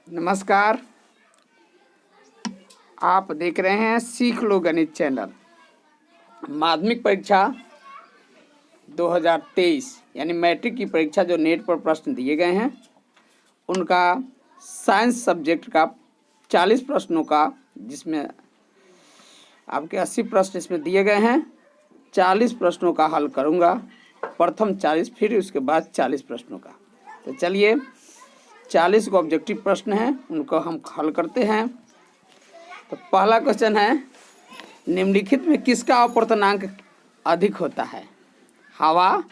नमस्कार, आप देख रहे हैं सीख लो गणित चैनल। माध्यमिक परीक्षा 2023 यानी मैट्रिक की परीक्षा जो नेट पर प्रश्न दिए गए हैं उनका साइंस सब्जेक्ट का 40 प्रश्नों का, जिसमें आपके 80 प्रश्न इसमें दिए गए हैं, 40 प्रश्नों का हल करूंगा। प्रथम 40, फिर उसके बाद 40 प्रश्नों का। तो चलिए, 40 को ऑब्जेक्टिव प्रश्न हैं, उनको हम हल करते हैं। तो पहला क्वेश्चन है, निम्नलिखित में किसका अपवर्तनांक अधिक होता है? हवा,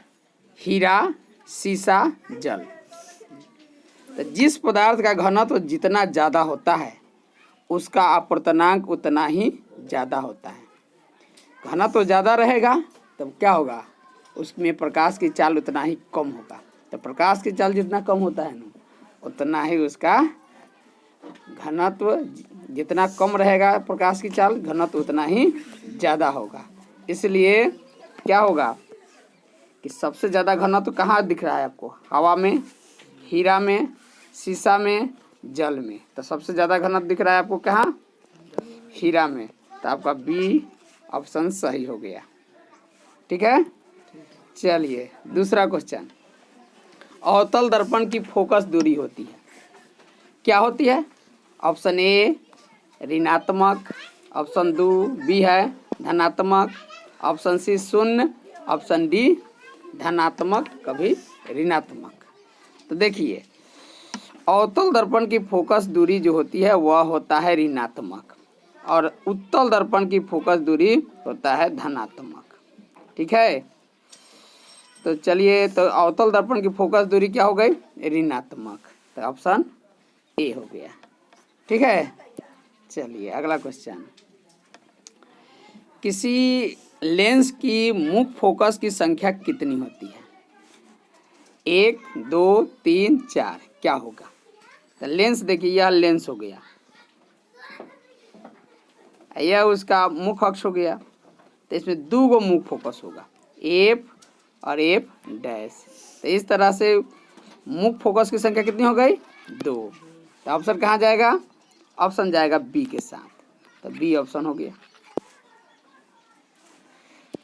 हीरा, सीसा, जल। तो जिस पदार्थ का घनत्व जितना ज़्यादा होता है उसका अपवर्तनांक उतना ही ज़्यादा होता है। घनत्व ज़्यादा रहेगा तब क्या होगा, उसमें प्रकाश की चाल उतना ही कम होगा। तो प्रकाश की चाल जितना कम होता है ना, उतना ही उसका घनत्व, जितना कम रहेगा प्रकाश की चाल, घनत्व उतना ही ज़्यादा होगा। इसलिए क्या होगा कि सबसे ज़्यादा घनत्व कहाँ दिख रहा है आपको? हवा में, हीरा में, सीसा में, जल में। तो सबसे ज़्यादा घनत्व दिख रहा है आपको कहाँ? हीरा में। तो आपका बी ऑप्शन सही हो गया। ठीक है, चलिए दूसरा क्वेश्चन। अवतल दर्पण की फोकस दूरी होती है, क्या होती है? ऑप्शन ए ऋणात्मक, ऑप्शन बी है धनात्मक, ऑप्शन सी 0, ऑप्शन डी धनात्मक कभी ऋणात्मक। तो देखिए, अवतल दर्पण की फोकस दूरी जो होती है वह होता है ऋणात्मक, और उत्तल दर्पण की फोकस दूरी होता है धनात्मक। ठीक है, तो चलिए, तो अवतल दर्पण की फोकस दूरी क्या हो गई? ऋणात्मक। तो ऑप्शन ए हो गया। ठीक है, चलिए अगला क्वेश्चन। किसी लेंस की मुख्य फोकस की संख्या कितनी होती है? 1, 2, 3, 4, क्या होगा? तो लेंस देखिए, यह लेंस हो गया, यह उसका मुख्य अक्ष हो गया। तो इसमें 2 गो मुख्य फोकस होगा, एफ और एफ डैश। तो इस तरह से मुख्य फोकस की संख्या कितनी हो गई? 2। तो ऑप्शन कहाँ जाएगा? ऑप्शन जाएगा बी के साथ। तो बी ऑप्शन हो गया।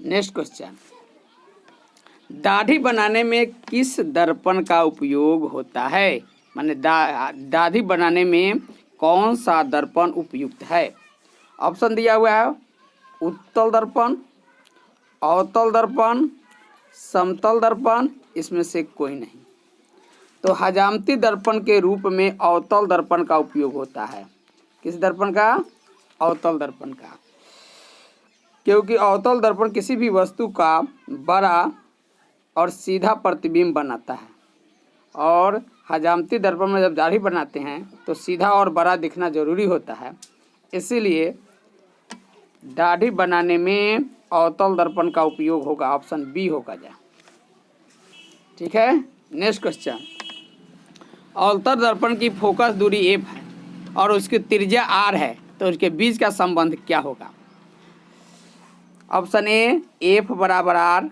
नेक्स्ट क्वेश्चन, दाढ़ी बनाने में किस दर्पण का उपयोग होता है? माने दाढ़ी बनाने में कौन सा दर्पण उपयुक्त है? ऑप्शन दिया हुआ है उत्तल दर्पण, अवतल दर्पण, समतल दर्पण, इसमें से कोई नहीं। तो हजामती दर्पण के रूप में अवतल दर्पण का उपयोग होता है। किस दर्पण का? अवतल दर्पण का, क्योंकि अवतल दर्पण किसी भी वस्तु का बड़ा और सीधा प्रतिबिंब बनाता है, और हजामती दर्पण में जब दाढ़ी बनाते हैं तो सीधा और बड़ा दिखना जरूरी होता है। इसीलिए दाढ़ी बनाने में अवतल दर्पण का उपयोग होगा, ऑप्शन बी होगा जा। ठीक है, नेक्स्ट क्वेश्चन। अवतल दर्पण की फोकस दूरी एफ है और उसकी त्रिज्या आर है, तो उसके बीच का संबंध क्या होगा? ऑप्शन ए एफ बराबर आर,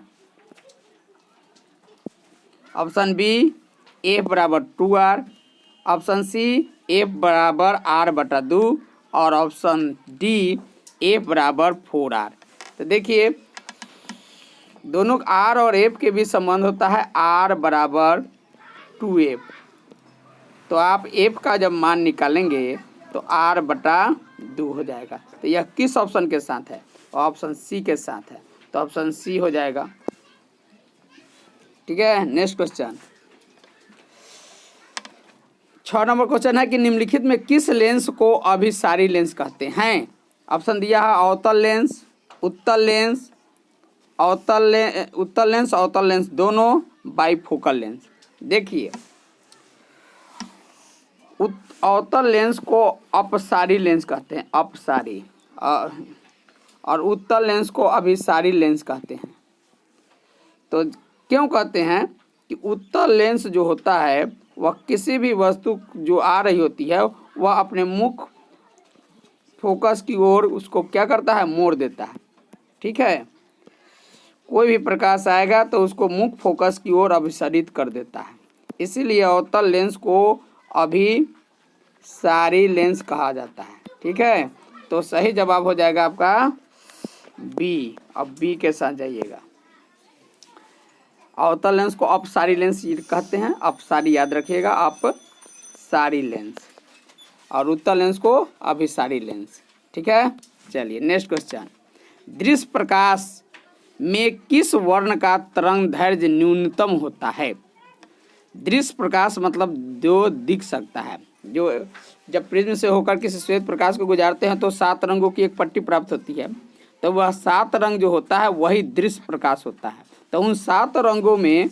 ऑप्शन बी एफ बराबर 2r, ऑप्शन सी एफ बराबर आर बटा 2, और ऑप्शन डी एफ बराबर 4r। तो देखिए, दोनों आर और एफ के बीच संबंध होता है आर बराबर 2f। तो आप एफ का जब मान निकालेंगे तो आर बटा 2 हो जाएगा। तो यह किस ऑप्शन के साथ है? ऑप्शन सी के साथ है। तो ऑप्शन सी हो जाएगा। ठीक है, नेक्स्ट क्वेश्चन। 6 नंबर क्वेश्चन है कि निम्नलिखित में किस लेंस को अभिसारी लेंस कहते हैं? ऑप्शन दिया है अवतल लेंस, उत्तल लेंस, उत्तल लेंस अवतल लेंस दोनों, बाइफोकल लेंस। देखिए, अवतल लेंस को अपसारी लेंस कहते हैं, अपसारी, और उत्तल लेंस को अभिसारी लेंस कहते हैं। तो क्यों कहते हैं कि उत्तल लेंस जो होता है वह किसी भी वस्तु जो आ रही होती है वह अपने मुख्य फोकस की ओर उसको क्या करता है? मोड़ देता है। ठीक है, कोई भी प्रकाश आएगा तो उसको मुख्य फोकस की ओर अभिसारित कर देता है। इसीलिए अवतल लेंस को सारी लेंस कहा जाता है। ठीक है, तो सही जवाब हो जाएगा आपका बी। अब बी के साथ जाइएगा। अवतल लेंस को अपसारी लेंस कहते हैं, अपसारी याद रखिएगा, अपसारी लेंस। और उत्तल लेंस को अभिसारी लेंस। ठीक है, चलिए नेक्स्ट क्वेश्चन। दृश्य प्रकाश में किस वर्ण का तरंग दैर्घ्य न्यूनतम होता है? दृश्य प्रकाश मतलब जो दिख सकता है, जो जब प्रिज्म से होकर किसी श्वेत प्रकाश को गुजारते हैं तो 7 रंगों की एक पट्टी प्राप्त होती है, तो वह 7 रंग जो होता है वही दृश्य प्रकाश होता है। तो उन 7 रंगों में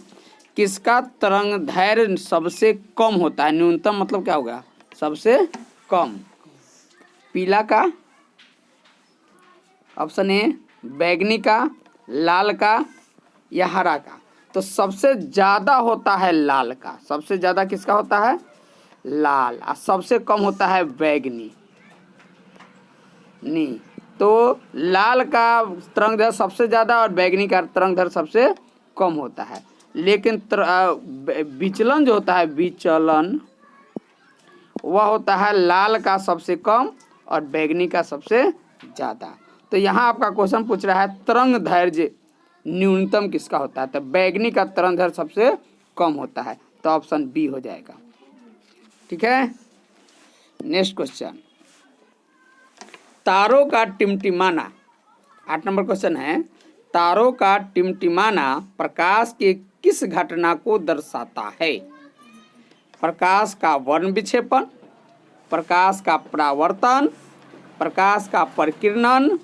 किसका तरंग दैर्घ्य सबसे कम होता है? न्यूनतम मतलब क्या होगा? सबसे कम। पीला का, ऑप्शन ए, बैगनी का, लाल का या हरा का? तो सबसे ज़्यादा होता है लाल का। सबसे ज़्यादा किसका होता है? लाल। और सबसे कम होता है बैगनी। नहीं, तो लाल का तरंग दैर्घ्य सबसे ज़्यादा और बैगनी का तरंग दैर्घ्य सबसे कम होता है। लेकिन विचलन जो होता है, विचलन वह होता है लाल का सबसे कम और बैगनी का सबसे ज़्यादा। तो यहाँ आपका क्वेश्चन पूछ रहा है तरंग दैर्घ्य न्यूनतम किसका होता है? तो बैगनी का तरंग दैर्घ्य सबसे कम होता है, तो ऑप्शन बी हो जाएगा। ठीक है, नेक्स्ट क्वेश्चन। तारों का टिमटिमाना, 8 नंबर क्वेश्चन है। तारों का टिमटिमाना प्रकाश के किस घटना को दर्शाता है? प्रकाश का वर्ण विक्षेपण, प्रकाश का परावर्तन, प्रकाश का परिकिरणन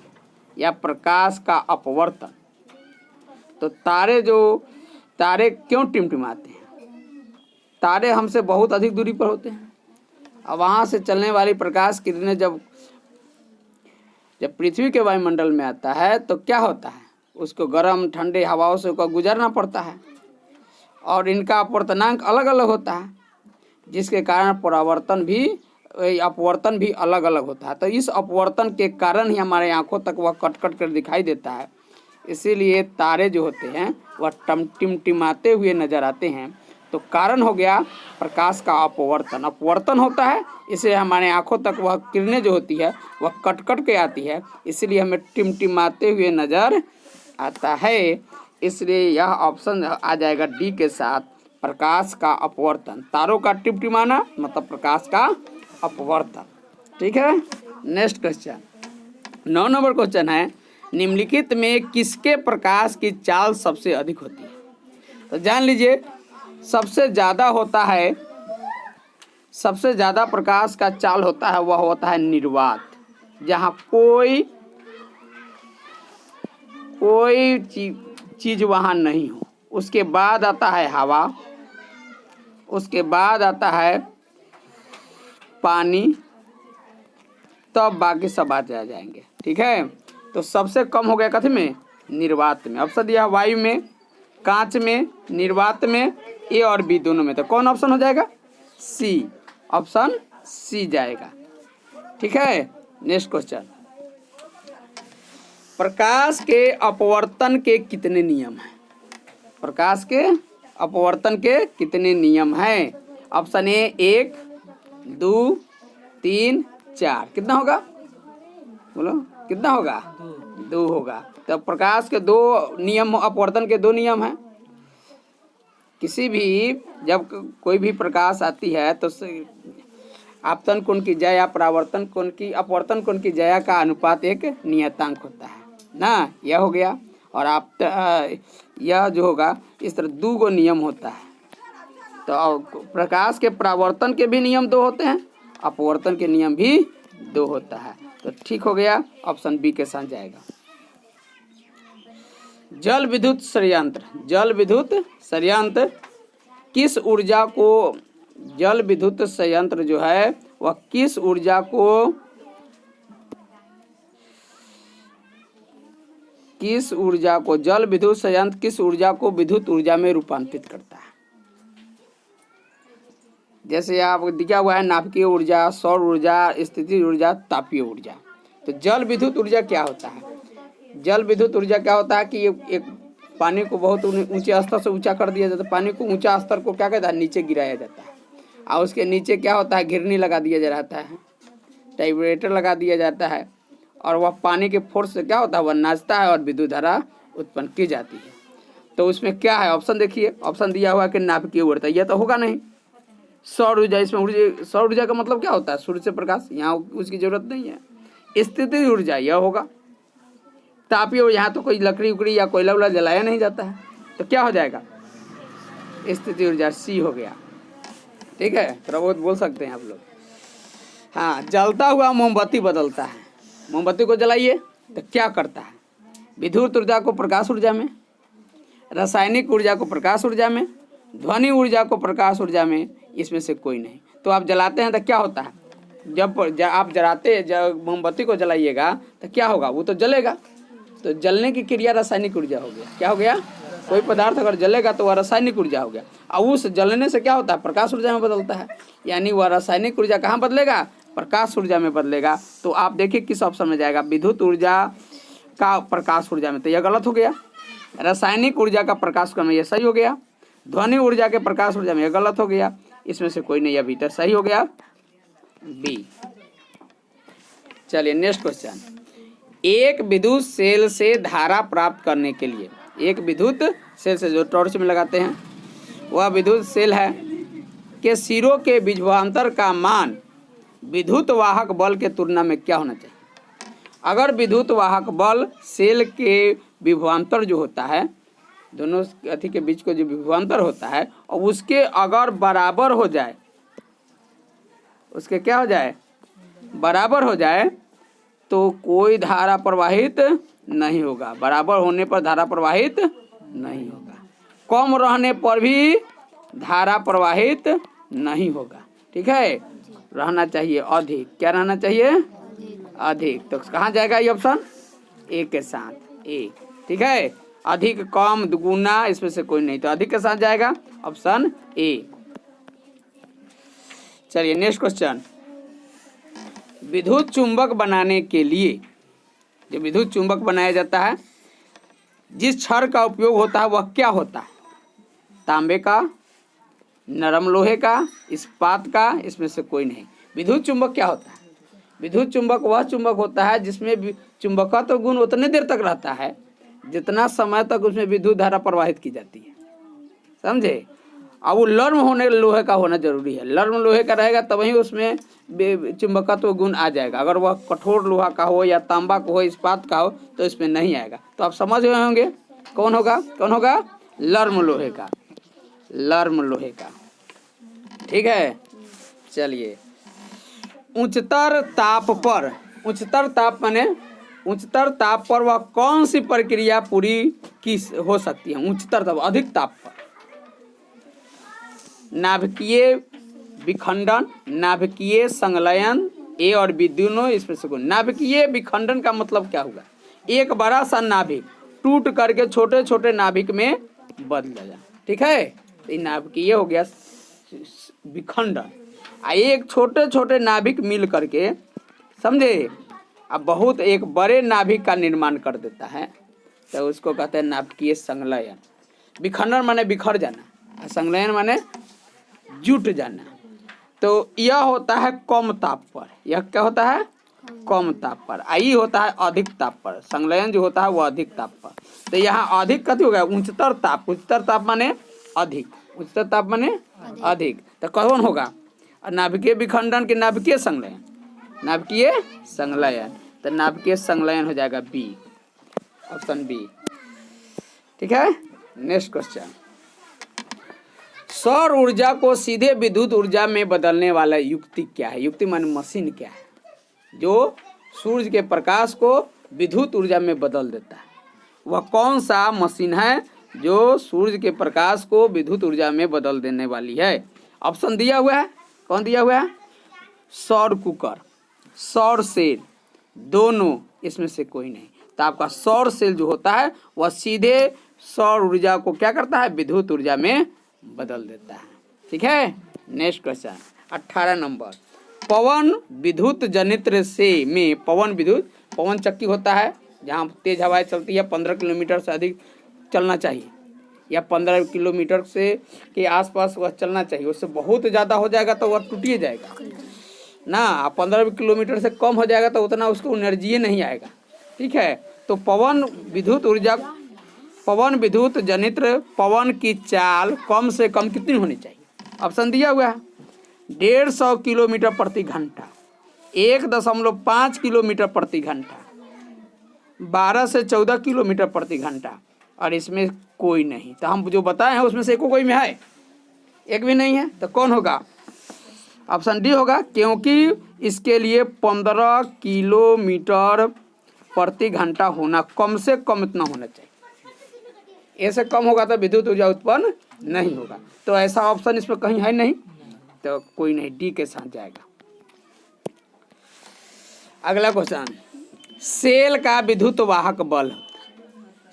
या प्रकाश का अपवर्तन? तो तारे क्यों टिमटिमाते हैं? तारे हमसे बहुत अधिक दूरी पर होते हैं, और वहाँ से चलने वाली प्रकाश किरणें जब पृथ्वी के वायुमंडल में आता है तो क्या होता है? उसको गर्म ठंडे हवाओं से गुजरना पड़ता है, और इनका अपवर्तनांक अलग अलग होता है, जिसके कारण अपवर्तन भी अलग अलग होता है। तो इस अपवर्तन के कारण ही हमारे आंखों तक वह कट कट कर दिखाई देता है। इसीलिए तारे जो होते हैं वह टिमटिमाते हुए नजर आते हैं। तो कारण हो गया प्रकाश का अपवर्तन। अपवर्तन होता है, इससे हमारे आंखों तक वह किरणें जो होती है वह कट कट के आती है, इसलिए हमें टिमटिमाते हुए नजर आता है। इसलिए यह ऑप्शन आ जाएगा डी के साथ, प्रकाश का अपवर्तन। तारों का टिमटिमाना मतलब प्रकाश का अपवर्तन। ठीक है, नेक्स्ट क्वेश्चन। 9 नंबर क्वेश्चन है, निम्नलिखित में किसके प्रकाश की चाल सबसे अधिक होती है? तो जान लीजिए, सबसे ज़्यादा प्रकाश का चाल होता है वह होता है निर्वात, जहाँ कोई चीज़ वहाँ नहीं हो। उसके बाद आता है हवा, उसके बाद आता है पानी, तब बाकी सब आ जाएंगे। ठीक है, तो सबसे कम हो गया कथी में? निर्वात में। ऑप्शन दिया वायु में, कांच में, निर्वात में, ए और बी दोनों में। तो कौन ऑप्शन हो जाएगा? सी। ऑप्शन सी जाएगा। ठीक है, नेक्स्ट क्वेश्चन। प्रकाश के अपवर्तन के कितने नियम हैं? प्रकाश के अपवर्तन के कितने नियम हैं? Option A 1, 2, 3, 4। कितना होगा? बोलो कितना होगा? 2 होगा। तो प्रकाश के 2 नियम, अपवर्तन के 2 नियम हैं। किसी भी जब कोई भी प्रकाश आती है तो आपतन कोण की जया, परावर्तन कोण की, अपवर्तन कोण की जया का अनुपात एक नियतांक होता है ना, यह हो गया। और यह जो होगा इस तरह 2 नियम होता है। तो प्रकाश के परावर्तन के भी नियम 2 होते हैं, अपवर्तन के नियम भी 2 होता है। तो ठीक हो गया, ऑप्शन बी के साथ जाएगा। जल विद्युत संयंत्र, जल विद्युत संयंत्र किस ऊर्जा को, जल विद्युत संयंत्र जो है वह किस ऊर्जा को, जल विद्युत संयंत्र किस ऊर्जा को विद्युत ऊर्जा में रूपांतरित करता है? जैसे आप दिया हुआ है नाभिकीय ऊर्जा, सौर ऊर्जा, स्थितिज ऊर्जा, तापीय ऊर्जा। तो जल विद्युत ऊर्जा क्या होता है? जल विद्युत ऊर्जा क्या होता है कि एक पानी को बहुत ऊंचे स्तर से ऊंचा कर दिया जाता है, पानी को ऊंचा स्तर को क्या कहता है? नीचे गिराया जाता है। और उसके नीचे क्या होता है, घिरनी लगा दिया जाता है, टाइब्रेटर लगा दिया जाता है, और वह पानी के फोर्स से क्या होता है, वह नाचता है और विद्युत धारा उत्पन्न की जाती है। तो उसमें क्या है ऑप्शन देखिए, ऑप्शन दिया हुआ है कि नाभिकीय ऊर्जा, यह तो होगा नहीं। सौर ऊर्जा, इसमें ऊर्जा, सौर ऊर्जा का मतलब क्या होता है, सूर्य से प्रकाश, यहाँ उसकी जरूरत नहीं है। स्थितिज ऊर्जा यह होगा। तापीय, यहाँ तो कोई लकड़ी उकड़ी या कोयला वोला जलाया नहीं जाता है, तो क्या हो जाएगा, स्थिति ऊर्जा सी हो गया। ठीक है, थोड़ा बहुत बोल सकते हैं आप लोग। हाँ, जलता हुआ मोमबत्ती बदलता है। मोमबत्ती को जलाइए तो क्या करता है, विद्युत ऊर्जा को प्रकाश ऊर्जा में, रासायनिक ऊर्जा को प्रकाश ऊर्जा में, ध्वनि ऊर्जा को प्रकाश ऊर्जा में, इसमें से कोई नहीं। तो आप जलाते हैं तो क्या होता है, जब आप जब मोमबत्ती को जलाइएगा तो क्या होगा, वो तो जलेगा। तो जलने की क्रिया रासायनिक ऊर्जा हो गया। क्या हो गया, कोई पदार्थ अगर जलेगा तो वह रासायनिक ऊर्जा हो गया, और उस जलने से क्या होता है, प्रकाश ऊर्जा में बदलता है। यानी वह रासायनिक ऊर्जा कहाँ बदलेगा, प्रकाश ऊर्जा में बदलेगा। तो आप देखिए किस ऑप्शन में जाएगा, विद्युत ऊर्जा का प्रकाश ऊर्जा में, तो यह गलत हो गया। रासायनिक ऊर्जा का प्रकाश ऊर्जा में, यह सही हो गया। ध्वनि ऊर्जा के प्रकाश ऊर्जा में, यह गलत हो गया। इसमें से कोई नहीं, अभी तक सही हो गया बी। चलिए नेक्स्ट क्वेश्चन। एक विद्युत सेल से धारा प्राप्त करने के लिए, एक विद्युत सेल से जो टॉर्च में लगाते हैं, वह विद्युत सेल है के सिरों के विभवांतर का मान विद्युत वाहक बल के तुलना में क्या होना चाहिए। अगर विद्युत वाहक बल सेल के विभवांतर जो होता है, दोनों अथी के बीच को जो विभवांतर होता है, और उसके अगर बराबर हो जाए, उसके क्या हो जाए, बराबर हो जाए, तो कोई धारा प्रवाहित नहीं होगा। बराबर होने पर धारा प्रवाहित नहीं होगा। कम रहने पर भी धारा प्रवाहित नहीं होगा। ठीक है, रहना चाहिए अधिक। क्या रहना चाहिए, अधिक। तो कहाँ जाएगा ये ऑप्शन, ए के साथ, ए। ठीक है, अधिक, कम, दुगुना, इसमें से कोई नहीं, तो अधिक के साथ जाएगा ऑप्शन ए। चलिए नेक्स्ट क्वेश्चन। विद्युत चुंबक बनाने के लिए, जो विद्युत चुंबक बनाया जाता है, जिस क्षण का उपयोग होता है वह क्या होता है, तांबे का, नरम लोहे का, इस्पात का, इसमें से कोई नहीं। विद्युत चुंबक क्या होता है, विद्युत चुंबक वह चुंबक होता है जिसमें चुंबकत्व गुण उतने देर तक रहता है जितना समय तक उसमें विद्युत धारा प्रवाहित की जाती है। समझे। अब वो लर्म होने लोहे का होना जरूरी है। लर्म लोहे का रहेगा तभी उसमें चुंबकत्व गुण आ जाएगा। अगर वह कठोर लोहा का हो या तांबा का हो, इस्पात का हो, तो इसमें नहीं आएगा। तो आप समझ गए होंगे कौन होगा, कौन होगा, लर्म लोहे का, लर्म लोहे का। ठीक है, चलिए। उच्चतर ताप पर, उच्चतर ताप माने उच्चतर ताप पर वह कौन सी प्रक्रिया पूरी की हो सकती है। उच्चतर ताप, अधिक ताप पर, नाभिकीय विखंडन, नाभिकीय संलयन, ए और बी दोनों इसमें से कौन। नाभिकीय विखंडन का मतलब क्या होगा, एक बड़ा सा नाभिक टूट करके छोटे छोटे नाभिक में बदल जाए। ठीक है, तो नाभिकीय हो गया विखंडन। एक छोटे छोटे नाभिक मिल करके, समझे, अब बहुत एक बड़े नाभिक का निर्माण कर देता है, तो उसको कहते हैं नाभिकीय संलयन। विखंडन माने बिखर जाना, संलयन माने जुट जाना। तो यह होता है कम ताप पर, यह क्या होता है, कम ताप पर। आई होता है अधिक ताप पर। संलयन जो होता है वह अधिक ताप पर। तो यहाँ अधिक कथी हो गया, उच्चतर ताप। उच्चतर ताप माने अधिक, उच्चतर ताप माने अधिक। तो कौन होगा, नाभिकीय विखंडन के नाभिकीय संलयन, नाभिकीय संलयन। तो नाभिकीय संलयन हो जाएगा बी, ऑप्शन बी। ठीक है, नेक्स्ट क्वेश्चन। सौर ऊर्जा को सीधे विद्युत ऊर्जा में बदलने वाला युक्ति क्या है। युक्ति माने मशीन क्या है, जो सूर्य के प्रकाश को विद्युत ऊर्जा में बदल देता है। वह कौन सा मशीन है जो सूर्य के प्रकाश को विद्युत ऊर्जा में बदल देने वाली है। ऑप्शन दिया हुआ है, कौन दिया हुआ है, सौर कुकर, सौर सेल, दोनों, इसमें से कोई नहीं। तो आपका सौर सेल जो होता है वह सीधे सौर ऊर्जा को क्या करता है, विद्युत ऊर्जा में बदल देता है। ठीक है, नेक्स्ट क्वेश्चन 18 नंबर। पवन विद्युत जनित्र से में, पवन विद्युत, पवन चक्की होता है जहाँ तेज हवाएं चलती है, 15 किलोमीटर से अधिक चलना चाहिए। या 15 किलोमीटर से के आसपास वह चलना चाहिए। उससे बहुत ज़्यादा हो जाएगा तो वह टूटिए जाएगा ना। 15 किलोमीटर से कम हो जाएगा तो उतना उसको एनर्जी नहीं आएगा। ठीक है, तो पवन विद्युत जनित पवन की चाल कम से कम कितनी होनी चाहिए? ऑप्शन दिया हुआ है 150 किलोमीटर प्रति घंटा, 1.5 किलोमीटर प्रति घंटा, 12 से 14 किलोमीटर प्रति घंटा, और इसमें कोई नहीं। तो हम जो बताए हैं उसमें से कोई में है? एक भी नहीं है। तो कौन होगा? ऑप्शन डी होगा, क्योंकि इसके लिए 15 किलोमीटर प्रति घंटा होना, कम से कम इतना होना चाहिए। ऐसे कम होगा तो विद्युत ऊर्जा उत्पन्न नहीं होगा। तो ऐसा ऑप्शन इसमें कहीं है नहीं, तो कोई नहीं, डी के साथ जाएगा। अगला क्वेश्चन, सेल का विद्युत वाहक बल।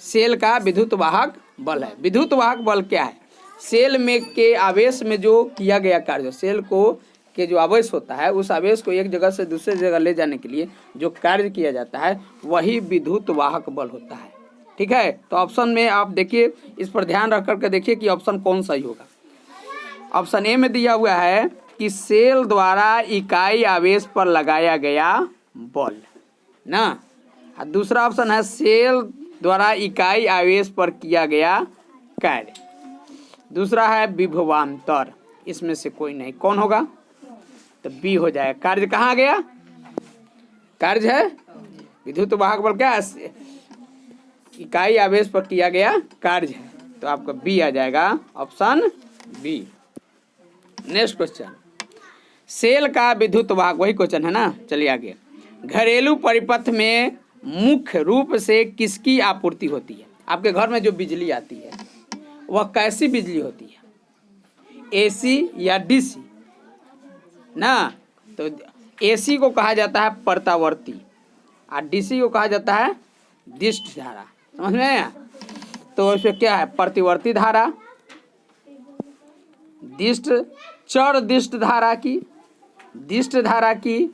सेल का विद्युत वाहक बल है। विद्युत वाहक बल क्या है? सेल में के आवेश में जो किया गया कार्य, सेल को के जो आवेश होता है, उस आवेश को एक जगह से दूसरे जगह ले जाने के लिए जो कार्य किया जाता है वही विद्युत वाहक बल होता है। ठीक है, तो ऑप्शन में आप देखिए, इस पर ध्यान रख करके देखिए कि ऑप्शन कौन सही होगा। ऑप्शन ए में दिया हुआ है कि सेल द्वारा इकाई आवेश पर लगाया गया बल ना। दूसरा ऑप्शन है सेल द्वारा इकाई आवेश पर किया गया कार्य। दूसरा है विभवांतर। इसमें से कोई नहीं, कौन होगा? तो बी हो जाएगा। कार्य कहाँ गया? कार्य है विद्युत वाहक बल क्या है? इकाई आवेश पर किया गया कार्य है। तो आपका बी आ जाएगा, option B. Next question, cell का विद्युत वाहक, वही क्वेश्चन है ना। चलिए आगे। घरेलू परिपथ में मुख्य रूप से किसकी आपूर्ति होती है? आपके घर में जो बिजली आती है वह कैसी बिजली होती है? एसी या डीसी ना। तो एसी को कहा जाता है प्रत्यावर्ती और डीसी को कहा जाता है दिष्ट धारा। समझ में आया? तो इसमें क्या है? प्रतिवर्ती धारा, दिष्ट, चर दिष्ट धारा की,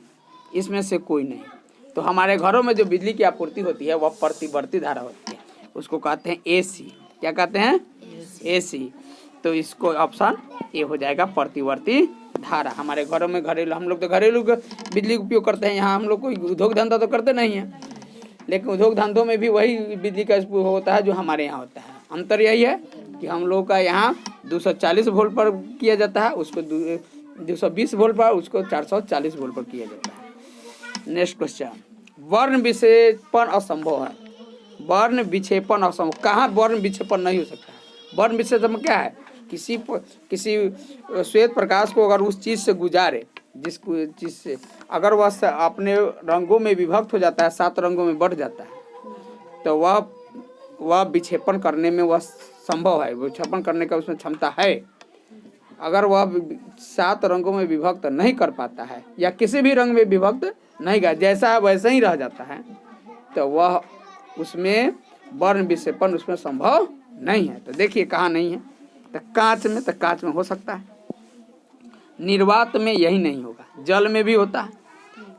इसमें से कोई नहीं। तो हमारे घरों में जो बिजली की आपूर्ति होती है वह प्रतिवर्ती धारा होती है, उसको कहते हैं एसी। क्या कहते हैं? एसी। तो इसको ऑप्शन ए हो जाएगा, प्रतिवर्ती धारा। हमारे घरों में घरेलू, हम लोग तो घरेलू बिजली उपयोग करते हैं। यहाँ हम लोग कोई उद्योग धंधा तो करते नहीं है, लेकिन उद्योग धंधों में भी वही बिजली का उपयोग होता है जो हमारे यहाँ होता है। अंतर यही है कि हम लोग का यहाँ 240 वोल्ट पर किया जाता है, उसको 220 वोल्ट पर, उसको 440 वोल्ट पर किया जाता है। नेक्स्ट क्वेश्चन, वर्ण विक्षेपण असंभव है। वर्ण विक्षेपण असंभव, कहाँ वर्ण विक्षेपण नहीं हो सकता है? वर्ण विक्षेपण क्या है? किसी श्वेत प्रकाश को अगर उस चीज़ से गुजारे, जिस चीज़ से अगर वह अपने रंगों में विभक्त हो जाता है, 7 रंगों में बढ़ जाता है, तो वह विक्षेपण करने में वह संभव है, विक्षेपण करने का उसमें क्षमता है। अगर वह 7 रंगों में विभक्त नहीं कर पाता है या किसी भी रंग में विभक्त नहीं कर, जैसा है वैसा ही रह जाता है, तो वह उसमें वर्ण विक्षेपण उसमें संभव नहीं है। तो देखिए कहाँ नहीं है? तो कांच में, तो कांच में हो सकता है। निर्वात में यही नहीं होगा। जल में भी होता है।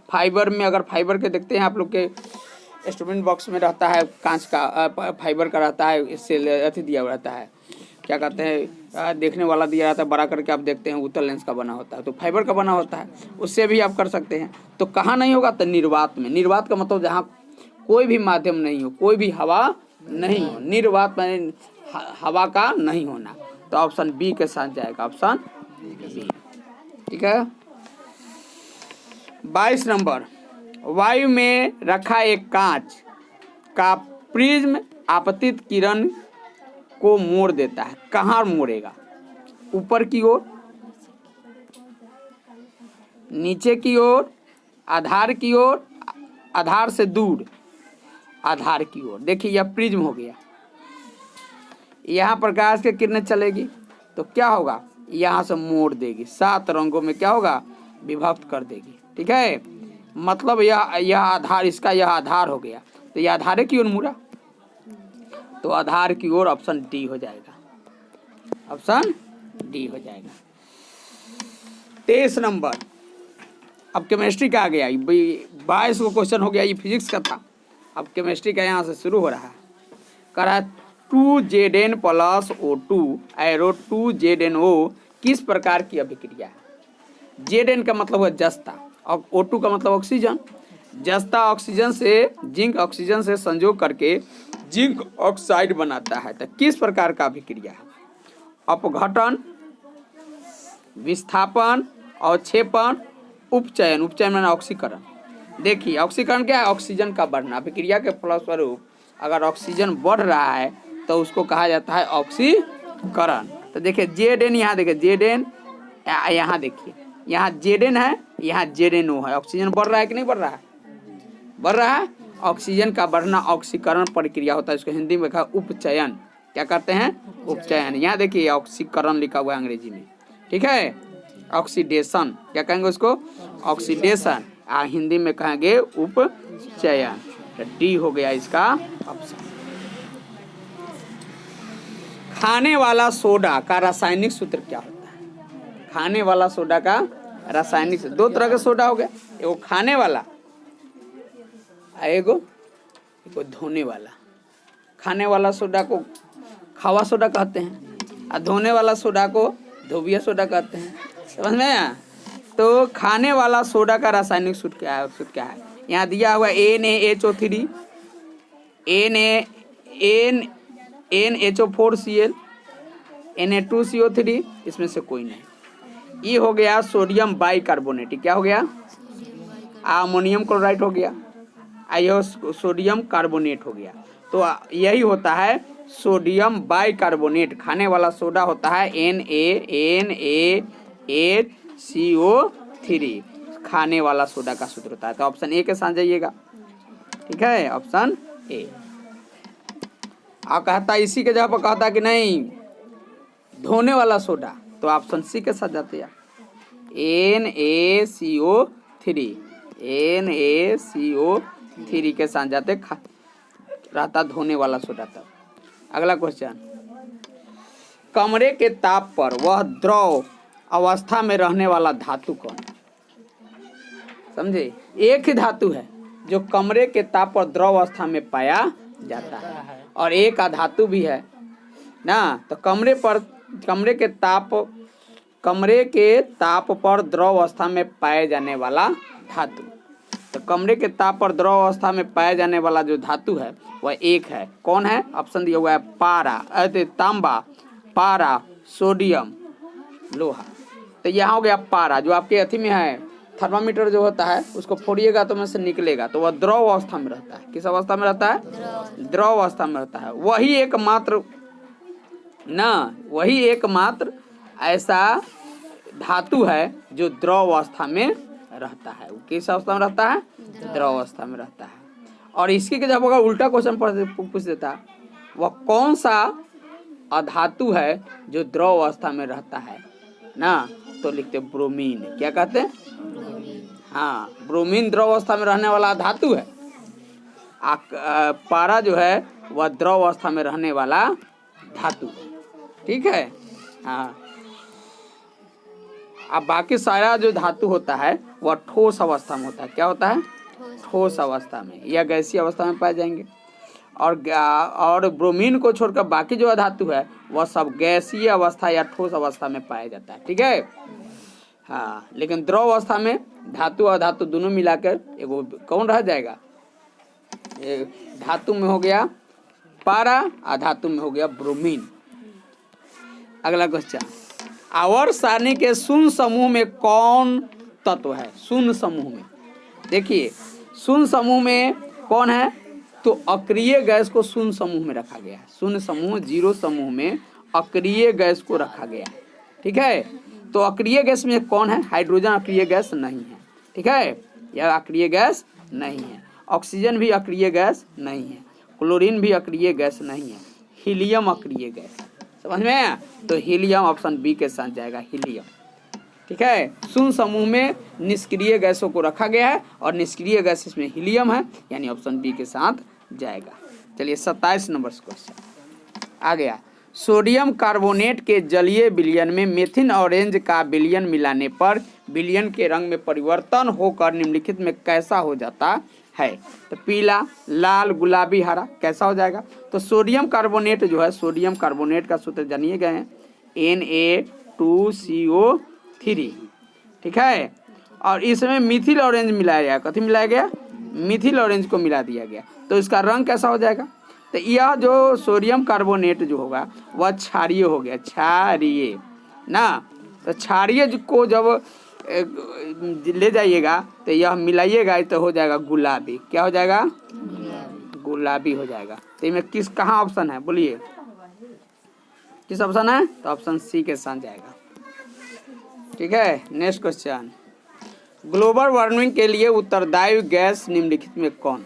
फाइबर में, अगर फाइबर के देखते हैं आप लोग के इंस्ट्रूमेंट बॉक्स में रहता है कांच का, फाइबर का रहता है, इससे अति दिया रहता है, क्या कहते हैं, देखने वाला दिया रहता है बड़ा करके, आप देखते हैं उत्तल लेंस का बना होता है, तो फाइबर का बना होता है, उससे भी आप कर सकते हैं। तो कहाँ नहीं होगा? तो निर्वात में। निर्वात का मतलब जहाँ कोई भी माध्यम नहीं हो, कोई भी हवा नहीं हो, निर्वात में हवा का नहीं होना। तो ऑप्शन बी के साथ जाएगा, ऑप्शन बी। ठीक है। 22 नंबर, वायु में रखा एक कांच का प्रिज्म आपतित किरण को मोड़ देता है। कहाँ मोड़ेगा? ऊपर की ओर, नीचे की ओर, आधार की ओर, आधार से दूर, आधार की ओर। देखिए यह प्रिज्म हो गया, यहाँ प्रकाश की किरणें चलेगी तो क्या होगा? यहाँ से मोड़ देगी, 7 रंगों में क्या होगा? विभक्त कर देगी। ठीक है, मतलब यह आधार, इसका यह आधार हो गया, तो यह आधार की ओर मुड़ा, तो आधार की ओर ऑप्शन डी हो जाएगा, ऑप्शन डी हो जाएगा। 23 नंबर, अब केमिस्ट्री का आ गया। 22 को क्वेश्चन हो गया, ये फिजिक्स का था, अब केमिस्ट्री का यहाँ से शुरू हो रहा है। कह रहा है 2Zn plus O2 arrow 2ZnO किस प्रकार की अभिक्रिया है? Zn का मतलब है जस्ता और O2 का मतलब ऑक्सीजन। जस्ता ऑक्सीजन से जिंक ऑक्सीजन से संयोग करके जिंक ऑक्साइड बनाता है। तो किस प्रकार का अभिक्रिया है? अपघटन, विस्थापन, अवक्षेपण, उपचयन। उपचयन माने ऑक्सीकरण। देखिए ऑक्सीकरण क्या है? ऑक्सीजन का बढ़ना। अभिक्रिया के फलस्वरूप अगर ऑक्सीजन बढ़ रहा है तो उसको कहा जाता है ऑक्सीकरण। तो देखिए Zn, यहाँ देखिए Zn, यहाँ देखिए यहाँ Zn है, यहाँ ZnO है। ऑक्सीजन बढ़ रहा है कि नहीं बढ़ रहा है? बढ़ रहा है। ऑक्सीजन का बढ़ना ऑक्सीकरण प्रक्रिया होता है। इसको हिंदी में कहा उपचयन। क्या करते हैं? उपचयन। यहाँ देखिए ऑक्सीकरण लिखा हुआ है अंग्रेजी में, ठीक है। ऑक्सीडेशन क्या कहेंगे उसको? ऑक्सीडेशन। हिंदी में कहेंगे उपचयन। तो डी हो गया इसका ऑप्शन। खाने वाला सोडा का रासायनिक सूत्र क्या होता है? खाने वाला सोडा का रासायनिक सूत्र, दो तरह का सोडा हो गया, एगो खाने वाला, एगो धोने वाला। खाने वाला सोडा को खावा सोडा कहते हैं और धोने वाला सोडा को धोबिया सोडा कहते हैं। समझ में आया? तो खाने वाला सोडा का रासायनिक सूत्र क्या है? सूत्र क्या है? यहाँ दिया हुआ NaHO3, NaHO4Cl, Na2CO3, इसमें से कोई नहीं। ये हो गया सोडियम बाइकार्बोनेट। क्या हो गया? अमोनियम क्लोराइड हो गया, यह सोडियम कार्बोनेट हो गया। तो यही होता है सोडियम बाइकार्बोनेट। खाने वाला सोडा होता है NaNaHCO3। खाने वाला सोडा का सूत्र होता है। तो ऑप्शन ए के साथ जाइएगा, ठीक है, ऑप्शन ए। आप कहता इसी के जगह पर कहता कि नहीं धोने वाला सोडा, तो ऑप्शन सी के साथ जाते हैं NaCO3। NaCO3 के साथ जाते रहता धोने वाला सोडा। तब अगला क्वेश्चन, कमरे के ताप पर वह द्रव अवस्था में रहने वाला धातु कौन है? समझे? एक ही धातु है जो कमरे के ताप पर द्रव अवस्था में पाया जाता है और एक अधातु भी है ना। तो कमरे के ताप पर द्रव अवस्था में पाए जाने वाला धातु। तो कमरे के ताप पर द्रव अवस्था में पाए जाने वाला जो धातु है वह एक है। कौन है? ऑप्शन दिया हुआ है पारा, तांबा, पारा, सोडियम, लोहा। तो यहाँ हो गया पारा, जो आपके अथी में है थर्मामीटर जो होता है उसको फोड़िएगा तो में से निकलेगा, तो वह द्रव अवस्था में रहता है। किस अवस्था में रहता है? द्रव अवस्था में रहता है। वही एकमात्र ऐसा धातु है जो द्रव अवस्था में रहता है। वो किस अवस्था में रहता है? द्रव अवस्था में रहता है। और इसके जब अगर उल्टा क्वेश्चन पूछ देता, वह कौन सा अधातु है जो द्रव अवस्था में रहता है ना, तो लिखते ब्रोमीन। क्या कहते हैं? हाँ, ब्रोमीन द्रव अवस्था में रहने वाला धातु है। पारा जो है वह द्रव अवस्था में रहने वाला धातु, ठीक है। हाँ, अब बाकी सारा जो धातु होता है वह ठोस अवस्था में होता है। क्या होता है? ठोस अवस्था में या गैसीय अवस्था में पाए जाएंगे। और ब्रोमीन को छोड़कर बाकी जो धातु है वह सब गैसीय अवस्था या ठोस अवस्था में पाया जाता है, ठीक है। हाँ, लेकिन द्रव अवस्था में धातु और धातु दोनों मिलाकर एगो कौन रह जाएगा? धातु में हो गया पारा और धातु में हो गया ब्रोमीन। अगला क्वेश्चन, आवर्त सारणी के शून्य समूह में कौन तत्व है? शून्य समूह में देखिए, शून्य समूह में कौन है? तो अक्रिय गैस को शून्य समूह में रखा गया है। शून्य समूह, जीरो समूह में अक्रिय गैस को रखा गया है, ठीक है। तो अक्रिय गैस में कौन है? हाइड्रोजन अक्रिय गैस नहीं है, ठीक है, यह अक्रिय गैस नहीं है। ऑक्सीजन भी अक्रिय गैस नहीं है, क्लोरीन भी अक्रिय गैस नहीं है, हीलियम अक्रिय गैस। समझ में आया? तो हीलियम ऑप्शन बी के साथ जाएगा, हीलियम, ठीक है। शून्य समूह में निष्क्रिय गैसों को रखा गया है और निष्क्रिय गैस इसमें हीलियम है, यानी ऑप्शन बी के साथ जाएगा। चलिए 27 नंबर क्वेश्चन आ गया। सोडियम कार्बोनेट के जलीय विलयन में मेथिन ऑरेंज का विलयन मिलाने पर विलयन के रंग में परिवर्तन होकर निम्नलिखित में कैसा हो जाता है। तो पीला, लाल, गुलाबी, हरा कैसा हो जाएगा? तो सोडियम कार्बोनेट जो है, सोडियम कार्बोनेट का सूत्र जानिए गए हैं Na2CO3, ठीक है। और इसमें मिथिल ऑरेंज मिलाया गया। कथी मिलाया गया? मिथिल ऑरेंज को मिला दिया गया। तो इसका रंग कैसा हो जाएगा? तो यह जो सोडियम कार्बोनेट जो होगा वह क्षारीय हो गया, क्षारीय ना। तो क्षारीय को जब ले जाइएगा तो यह मिलाइएगा तो हो जाएगा गुलाबी। क्या हो जाएगा? गुलाबी हो जाएगा। तो इसमें किस कहाँ ऑप्शन है बोलिए, किस ऑप्शन है? तो ऑप्शन सी के साथ जाएगा, ठीक है। नेक्स्ट क्वेश्चन, ग्लोबल वार्मिंग के लिए उत्तरदायी गैस निम्नलिखित में कौन?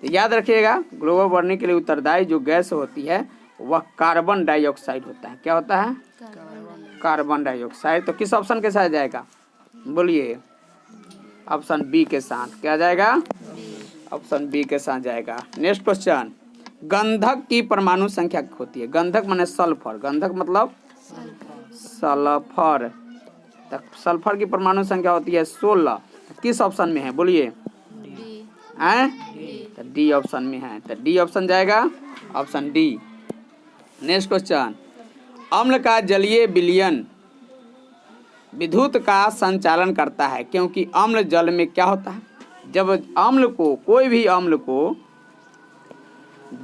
तो याद रखिएगा, ग्लोबल वार्मिंग के लिए उत्तरदायी जो गैस होती है वह कार्बन डाइऑक्साइड होता है। क्या होता है? Carbon dioxide. तो किस ऑप्शन के साथ जाएगा बोलिए? ऑप्शन बी के साथ। क्या जाएगा? ऑप्शन बी के साथ जाएगा। नेक्स्ट क्वेश्चन, गंधक की परमाणु संख्या होती है। गंधक माने सल्फर, गंधक मतलब सल्फर। तो सल्फर की परमाणु संख्या होती है 16। किस ऑप्शन में है बोलिए? तो डी ऑप्शन में है। तो डी ऑप्शन जाएगा, ऑप्शन डी। नेक्स्ट क्वेश्चन, अम्ल का जलीय विलयन विद्युत का संचालन करता है क्योंकि अम्ल जल में क्या होता है? जब अम्ल को, कोई भी अम्ल को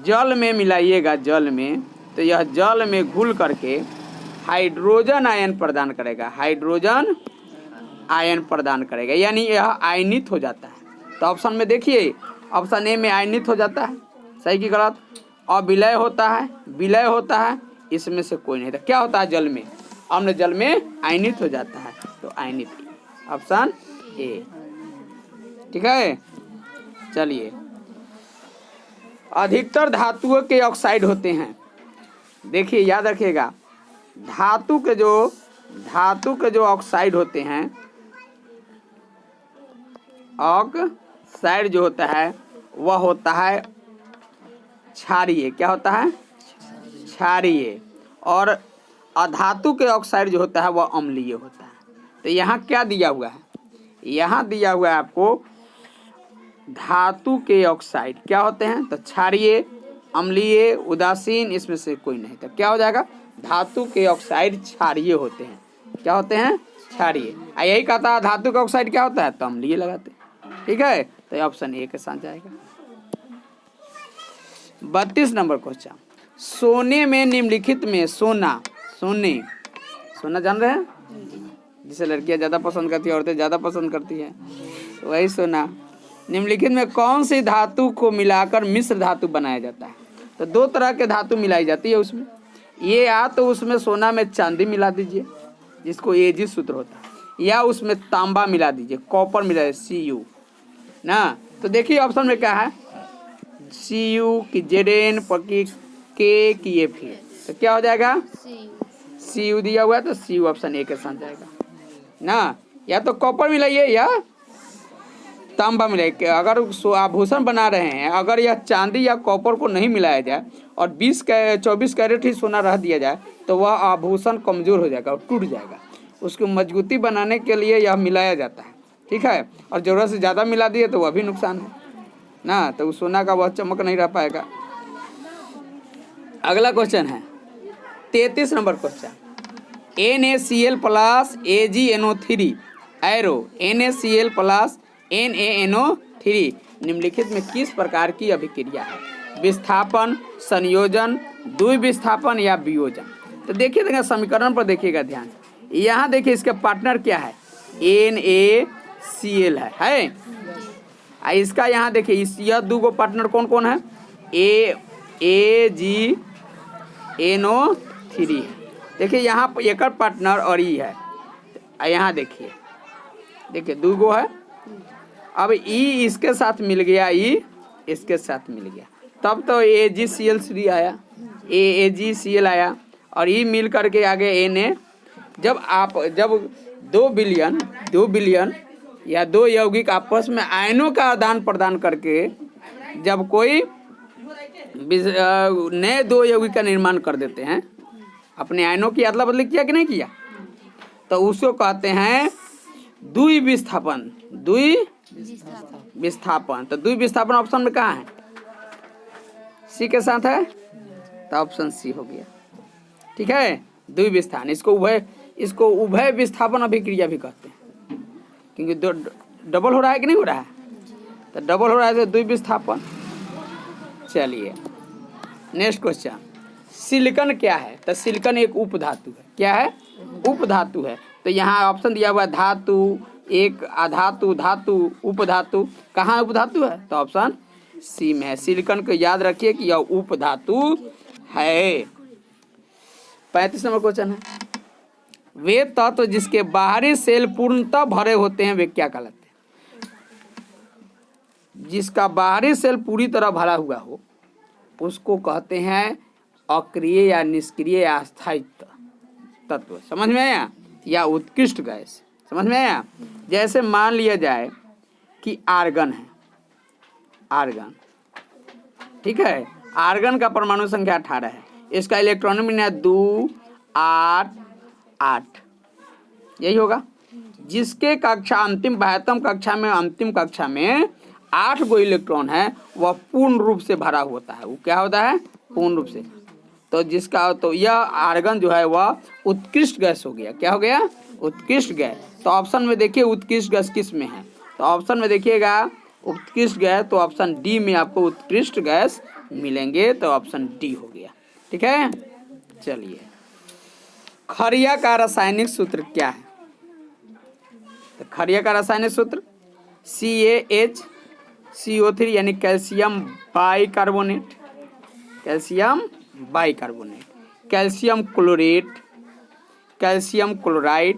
जल में मिलाइएगा, जल में, तो यह जल में घुल करके हाइड्रोजन आयन प्रदान करेगा, हाइड्रोजन आयन प्रदान करेगा, यानी यह आयनित हो जाता है। तो ऑप्शन में देखिए, ऑप्शन ए में आयनित हो जाता है, सही की गलत? और विलय होता है, विलय होता है, इसमें से कोई नहीं था। क्या होता है जल में? अम्ल जल में आयनित हो जाता है, तो आयनित, ऑप्शन ए, ठीक है। चलिए, अधिकतर धातुओं के ऑक्साइड होते हैं। देखिए याद रखिएगा, धातु के जो ऑक्साइड होते हैं, ऑक्साइड जो होता है वह होता है क्षारीय। क्या होता है? क्षारीय। और अधातु के ऑक्साइड जो होता है वह अम्लीय होता है। तो यहाँ क्या दिया हुआ है? यहाँ दिया हुआ है आपको धातु के ऑक्साइड क्या होते हैं? तो क्षारीय, अम्लीय, उदासीन, इसमें से कोई नहीं। तो क्या हो जाएगा? धातु के ऑक्साइड क्षारीय होते हैं। क्या होते हैं? क्षारीय। यही कहता है धातु का ऑक्साइड क्या होता है? तो अम्लीय लगाते हैं, ठीक है। तो ऑप्शन ए के साथ जाएगा। 32 नंबर क्वेश्चन, सोने में निम्नलिखित में सोना जान रहे हैं, जिसे लड़कियां ज़्यादा पसंद करती है, औरतें ज़्यादा पसंद करती हैं, तो वही सोना। निम्नलिखित में कौन सी धातु को मिलाकर मिश्र धातु बनाया जाता है? तो दो तरह के धातु मिलाई जाती है उसमें। ये या तो उसमें सोना में चांदी मिला दीजिए, जिसको एजी सूत्र होता है, या उसमें तांबा मिला दीजिए, कॉपर मिला दीजिए, Cu ना। तो देखिए ऑप्शन में क्या है? Cu की Zn की के की Fe। तो क्या हो जाएगा? Cu दिया हुआ है, तो Cu ऑप्शन ए के साथ जाएगा ना। या तो कॉपर मिलाइए या तांबा मिलाइए। अगर आभूषण बना रहे हैं, अगर यह चांदी या कॉपर को नहीं मिलाया जाए और 24 कैरेट ही सोना रह दिया जाए तो वह आभूषण कमज़ोर हो जाएगा और टूट जाएगा। उसकी मजबूती बनाने के लिए यह मिलाया जाता है, ठीक है। और ज़रूरत से ज़्यादा मिला दिए तो वह भी नुकसान है ना, तो उस सोना का वह चमक नहीं रह पाएगा। अगला क्वेश्चन है 33 number question, NaCl plus AgNO3 arrow NaCl plus NaNO3 निम्नलिखित में किस प्रकार की अभिक्रिया है? विस्थापन, संयोजन, द्विविस्थापन या वियोजन? तो देखिए समीकरण पर देखिएगा ध्यान से। यहाँ देखिए इसका पार्टनर क्या है? NaCl है। इसका यहाँ देखिए यह दो गो पार्टनर कौन कौन है? AgNO3 है। देखिए यहाँ एक पार्टनर और ई है। यहाँ देखिए दो गो है। अब ई इसके साथ मिल गया, ई इसके साथ मिल गया, तब तो AgCl3 आया, AgCl आया, और ई मिल करके आगे Na। जब 2 बिलियन या 2 यौगिक आपस में आयनों का आदान प्रदान करके जब कोई नए 2 यौगिक का निर्माण कर देते हैं, अपने आयनों की अदला बदली किया कि नहीं किया, तो उसको कहते हैं द्विविस्थापन। विस्थापन। तो द्विविस्थापन ऑप्शन में कहाँ है? सी के साथ है, तो ऑप्शन सी हो गया। ठीक है, द्विविस्थापन, इसको उभय विस्थापन अभिक्रिया भी कहते हैं, क्योंकि दो डबल हो रहा है कि नहीं हो रहा है, तो डबल हो रहा है तो द्विविस्थापन। चलिए नेक्स्ट क्वेश्चन, सिलिकॉन क्या है? तो सिलिकॉन एक उपधातु है। क्या है? उपधातु है। तो यहाँ ऑप्शन दिया हुआ है धातु, एक अधातु, धातु, उपधातु। कहाँ उपधातु है? तो ऑप्शन सी में है। सिलिकॉन को याद रखिए कि यह उपधातु है। 35 नंबर क्वेश्चन है, वे तत्व जिसके बाहरी सेल पूर्णतः भरे होते हैं वे क्या कहलाते हैं? जिसका बाहरी सेल पूरी तरह भरा हुआ हो उसको कहते हैं अक्रिय या निष्क्रिय या अस्थायी तत्व। समझ में आया? या उत्कृष्ट गैस। समझ में आया? जैसे मान लिया जाए कि आर्गन है, आर्गन, ठीक है, आर्गन का परमाणु संख्या 18 है, इसका इलेक्ट्रॉन नंबर है 2, 8, 8, यही होगा। जिसके कक्षा अंतिम बाह्यतम कक्षा में, अंतिम कक्षा में 8 गो इलेक्ट्रॉन है, वह पूर्ण रूप से भरा होता है। वो क्या होता है? पूर्ण रूप से। तो जिसका, तो यह आर्गन जो है वह उत्कृष्ट गैस हो गया। क्या हो गया? उत्कृष्ट गैस। तो ऑप्शन में देखिए उत्कृष्ट गैस किस में है, तो ऑप्शन में देखिएगा उत्कृष्ट गैस, तो ऑप्शन डी में आपको उत्कृष्ट गैस मिलेंगे, तो ऑप्शन डी हो गया। ठीक है, चलिए खरिया का रासायनिक सूत्र क्या है? तो खरिया का रासायनिक सूत्र CaHCO3 यानी calcium bicarbonate, calcium bicarbonate, calcium chlorate, calcium chloride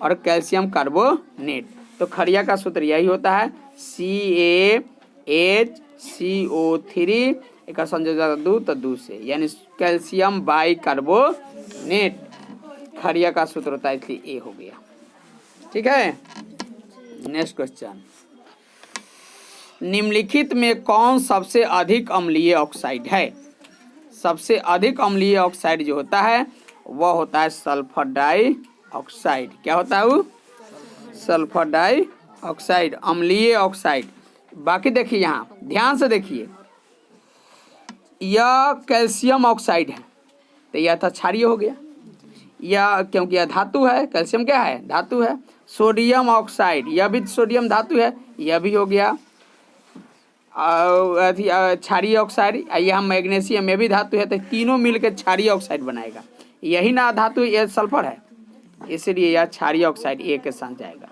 और कैल्शियम कार्बोनेट। तो खरिया का सूत्र यही होता है CaHCO3 का संयोजक दू तो दू से, यानी कैल्शियम बाइकार्बोनेट खरिया का सूत्र होता है, इसलिए ए हो गया। ठीक है, नेक्स्ट क्वेश्चन, निम्नलिखित में कौन सबसे अधिक अम्लीय ऑक्साइड है? सबसे अधिक अम्लीय ऑक्साइड जो होता है वह होता है सल्फर डाइऑक्साइड। क्या होता है वो? सल्फर डाइऑक्साइड, अम्लीय ऑक्साइड। बाकी देखिए, यहाँ ध्यान से देखिए, यह कैल्शियम ऑक्साइड है, तो यह तो क्षारीय हो गया, यह क्योंकि यह धातु है, कैल्शियम क्या है? धातु है। सोडियम ऑक्साइड, यह भी सोडियम धातु है, यह भी हो गया क्षारीय ऑक्साइड। यह मैग्नीशियम में भी धातु है, तो तीनों मिलकर क्षारीय ऑक्साइड बनाएगा। यही ना धातु, यह सल्फर है, इसलिए यह क्षारीय ऑक्साइड ए के साथ जाएगा।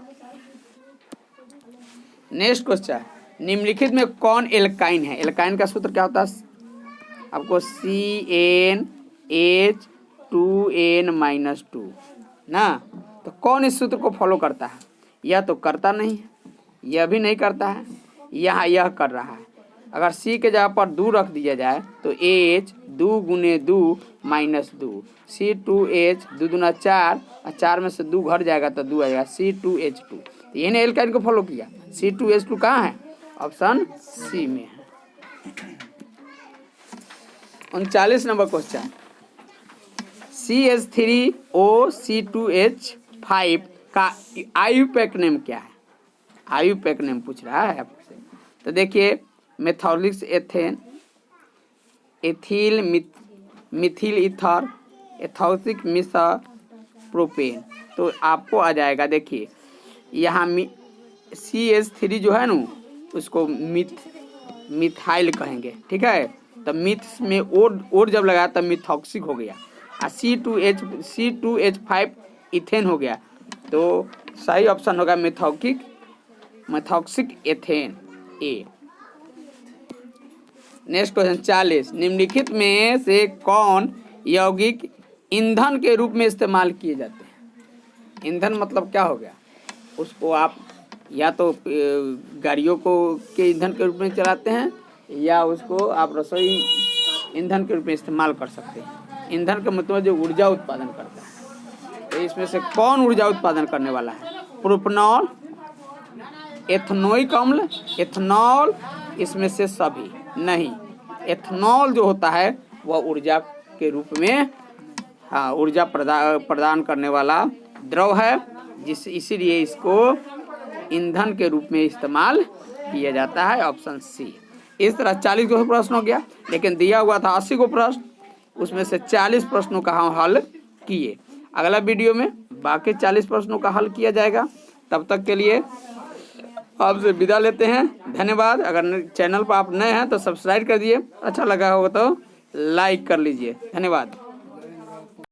नेक्स्ट क्वेश्चन, निम्नलिखित में कौन एल्काइन है? एल्काइन का सूत्र क्या होता है आपको? CnH2n-2 ना। तो कौन इस सूत्र को फॉलो करता है? यह तो करता नहीं है, यह भी नहीं करता है, यहाँ यह कर रहा है। अगर C के जगह पर 2 रख दिया जाए तो H 2 गुने 2 माइनस 2, C2H 2 दूना 4, और 4 में से 2 घट जाएगा तो 2 आ जाएगा, C2H2। तो यही ने एल्काइन को फॉलो किया। C2H2 कहाँ है? ऑप्शन सी में है। 39 नंबर क्वेश्चन, CH3OC2H5 का आयुपैक नेम क्या है? आयुपैक नेम पूछ रहा है आपसे। तो देखिए, मेथॉलिक्स एथेन, एथिल मिथिल ईथर, एथोसिक मिसा प्रोपेन। तो आपको आ जाएगा, देखिए यहाँ CH3 जो है ना उसको मिथाइल कहेंगे। ठीक है, तो मिथ में ओर जब लगाया तब मिथॉक्सिक हो गया, और C2H5 इथेन हो गया। तो सही ऑप्शन होगा मिथॉक्सिक एथेन, ए। नेक्स्ट क्वेश्चन 40, निम्नलिखित में से कौन यौगिक ईंधन के रूप में इस्तेमाल किए जाते हैं? ईंधन मतलब क्या हो गया? उसको आप या तो गाड़ियों को के ईंधन के रूप में चलाते हैं, या उसको आप रसोई ईंधन के रूप में इस्तेमाल कर सकते हैं। ईंधन का मतलब जो ऊर्जा उत्पादन करता है। तो इसमें से कौन ऊर्जा उत्पादन करने वाला है? प्रोपनॉल, एथनोइक अम्ल, एथनॉल, इसमें से सभी नहीं। एथनॉल जो होता है वह ऊर्जा के रूप में, हाँ, ऊर्जा प्रदान करने वाला द्रव है, इसीलिए इसको ईंधन के रूप में इस्तेमाल किया जाता है, ऑप्शन सी। इस तरह 40 को प्रश्न हो गया, लेकिन दिया हुआ था 80 को प्रश्न, उसमें से 40 प्रश्नों का हम हल किए। अगला वीडियो में बाकी 40 प्रश्नों का हल किया जाएगा। तब तक के लिए आपसे विदा लेते हैं, धन्यवाद। अगर चैनल पर आप नए हैं तो सब्सक्राइब कर दिए, अच्छा लगा होगा तो लाइक कर लीजिए, धन्यवाद।